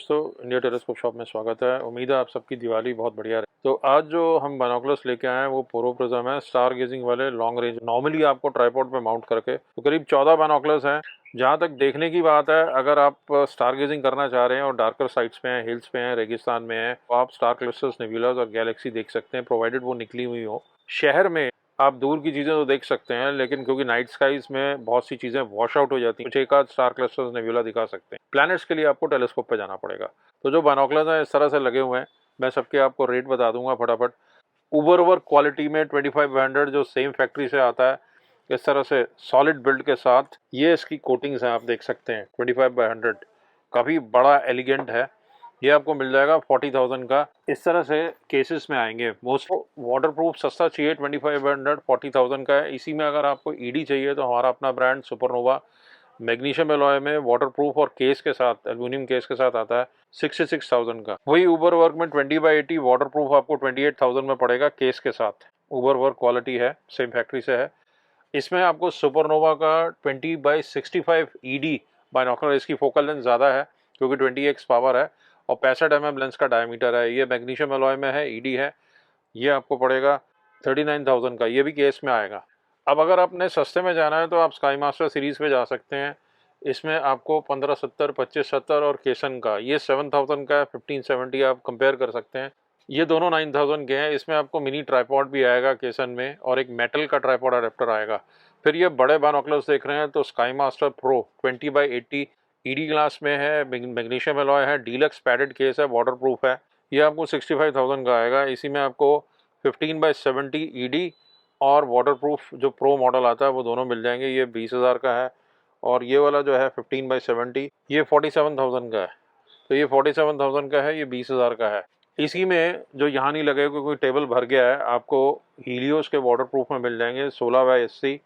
दोस्तों, India telescope shop में स्वागत है। उम्मीद है आप सबकी दिवाली बहुत बढ़िया रहे। तो आज जो हम बाइनोकुलर्स लेके आए हैं वो पोरो प्रिज्म है, स्टार गेजिंग वाले लॉन्ग रेंज। नॉर्मली आपको ट्राइपॉड पे माउंट करके तो करीब 14 बाइनोकुलर्स हैं। जहाँ तक देखने की बात है, अगर आप स्टार गेजिंग करना चाह रहे हैं और डार्कर साइड्स पे हैं, हिल्स पे हैं, रेगिस्तान में हैं, तो आप स्टार क्लस्टर्स, नेबुलास और गैलेक्सी देख सकते हैं, प्रोवाइडेड वो निकली हुई हो। शहर में आप दूर की चीज़ें तो देख सकते हैं, लेकिन क्योंकि नाइट स्काईज में बहुत सी चीज़ें वॉश आउट हो जाती हैं, कुछ एक आध स्टार क्लस्टर्स, नेबुला दिखा सकते हैं। प्लैनेट्स के लिए आपको टेलीस्कोप पे जाना पड़ेगा। तो जो बाइनोकुलर्स हैं इस तरह से लगे हुए हैं, मैं सबके आपको रेट बता दूंगा फटाफट। उबर वर्क क्वालिटी में 2500 जो सेम फैक्ट्री से आता है, इस तरह से सॉलिड बिल्ड के साथ ये इसकी कोटिंग्स हैं, आप देख सकते हैं। 25/100 काफ़ी बड़ा एलिगेंट है। ये आपको मिल जाएगा 40,000 का। इस तरह से केसेस में आएंगे। मोस्ट वाटर प्रूफ सस्ता चाहिए, 2500 40,000 का है। इसी में अगर आपको ईडी चाहिए तो हमारा अपना ब्रांड सुपरनोवा मैग्नीशियम एलॉय में वाटर प्रूफ और केस के साथ, एल्यूमिनियम केस के साथ आता है, 66,000 का। वही उबर वर्क में 20/80 वाटर प्रूफ आपको 28,000 में पड़ेगा केस के साथ। उबर वर्क क्वालिटी है, सेम फैक्ट्री से है। इसमें आपको सुपरनोवा का 20/65 ईडी बाइनोकुलर, इसकी फोकल लेंथ ज़्यादा है क्योंकि 20x पावर है और 65 mm लेंस का डायमीटर है। ये मैग्नीशियम एलॉय में है, ईडी है। ये आपको पड़ेगा 39,000 का। ये भी केस में आएगा। अब अगर आपने सस्ते में जाना है तो आप स्काई मास्टर सीरीज़ पे जा सकते हैं। इसमें आपको 1570, 2570 और केसन का, ये 7000 का है, 1570 आप कंपेयर कर सकते हैं। ये दोनों 9000 के हैं। इसमें आपको मिनी ट्राइपॉड भी आएगा केसन में और एक मेटल का ट्राइपॉड अडेप्टर आएगा। फिर ये बड़े बाइनोकुलर्स देख रहे हैं तो sky master pro 20/80 ED glass में है, मैग्नीशियम एलॉय है, डीलक्स पैडेड केस है, वाटर प्रूफ है। ये आपको 65,000 का आएगा। इसी में आपको 15/70 ईडी और वाटरप्रूफ जो प्रो मॉडल आता है वो दोनों मिल जाएंगे। ये 20,000 का है और ये वाला जो है 15/70 ये 47,000 का है। तो ये 47,000 का है, ये 20,000 का है। इसी में जो यहाँ नहीं लगेगा क्योंकि टेबल भर गया है, आपको हीलियोस के वाटरप्रूफ में मिल जाएंगे 16/80,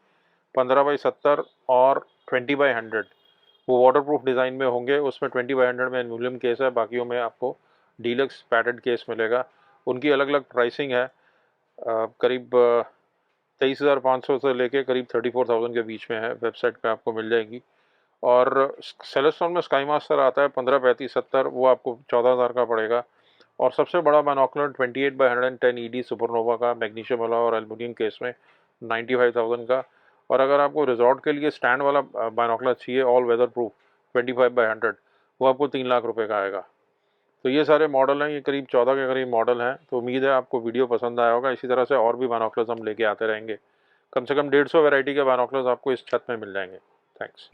15/70 और 20/100। वो वाटरप्रूफ डिज़ाइन में होंगे। उसमें 20/100 में एल्यूमिनियम केस है, बाकियों में आपको डीलक्स पैडेड केस मिलेगा। उनकी अलग अलग प्राइसिंग है, करीब 23,500 से लेके करीब 34,000 के बीच में है। वेबसाइट पे आपको मिल जाएगी। और सेलेस्टॉन में स्काई मास्टर आता है 15/3570, वो आपको 14,000 का पड़ेगा। और सबसे बड़ा बाइनोकुलर 28/110 ईडी सुपरनोवा का मैग्नीशियम वाला और एल्यूमिनियम केस में 95,000 का। और अगर आपको रिजॉर्ट के लिए स्टैंड वाला बाइनोकुलर चाहिए ऑल वेदर प्रूफ 25/100, वो आपको 3 लाख रुपए का आएगा। तो ये सारे मॉडल हैं, ये करीब 14 के करीब मॉडल हैं। तो उम्मीद है आपको वीडियो पसंद आया होगा। इसी तरह से और भी बाइनोकुलर्स हम लेके आते रहेंगे। कम से कम 150 वैरायटी के बाइनोकुलर्स आपको इस छत में मिल जाएंगे। थैंक्स।